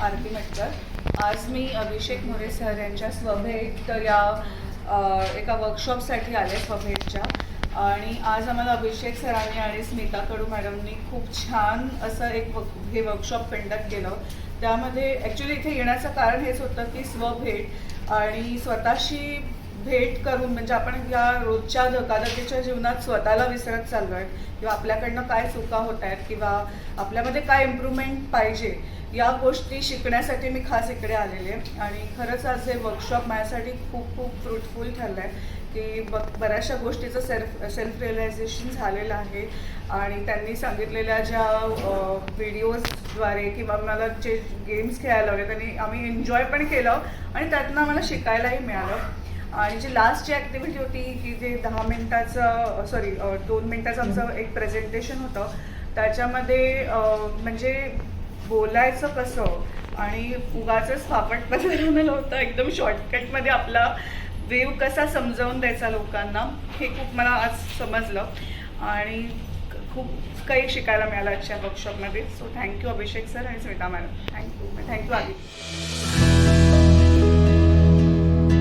आरती मटकर। आज मी अभिषेक मोरे सर यांच्या स्वभेट या एका वर्कशॉपसाठी आले स्वभेटच्या, आणि आज आम्हाला अभिषेक सरांनी आणि स्मिता कडू मॅडमनी खूप छान असं हे वर्कशॉप कंडक्ट केलं। त्यामध्ये ॲक्च्युली इथे येण्याचं कारण हेच होतं की स्वभेट आणि स्वतःशी भेट करून, म्हणजे आपण या रोजच्या धकाधकीच्या जीवनात स्वतःला विसरत चाललो आहे किंवा आपल्याकडनं काय चुका होत आहेत किंवा आपल्यामध्ये काय इम्प्रूव्हमेंट पाहिजे या गोष्टी शिकण्यासाठी मी खास इकडे आलेले आहे। आणि खरंच आज हे वर्कशॉप माझ्यासाठी खूप खूप फ्रुटफुल ठरलं आहे की बऱ्याचशा गोष्टीचं सेल्फ रिअलायझेशन झालेलं आहे। आणि त्यांनी सांगितलेल्या ज्या व्हिडिओजद्वारे किंवा मला जे गेम्स खेळायला लावले त्यांनी आम्ही एन्जॉय पण केलं आणि त्यातनं आम्हाला शिकायलाही मिळालं। आणि जी लास्टची ॲक्टिव्हिटी होती की जे 2 मिनटाचं आमचं एक प्रेझेंटेशन होतं, त्याच्यामध्ये म्हणजे बोलायचं कसं आणि उगाचच फापट पसरवलं होतं, एकदम शॉर्टकटमध्ये आपला वेव कसा समजावून द्यायचा लोकांना, हे खूप मला आज समजलं आणि खूप काही शिकायला मिळालं आजच्या वर्कशॉपमध्ये। सो थँक्यू अभिषेक सर आणि स्मिता मॅडम, थँक्यू आधी।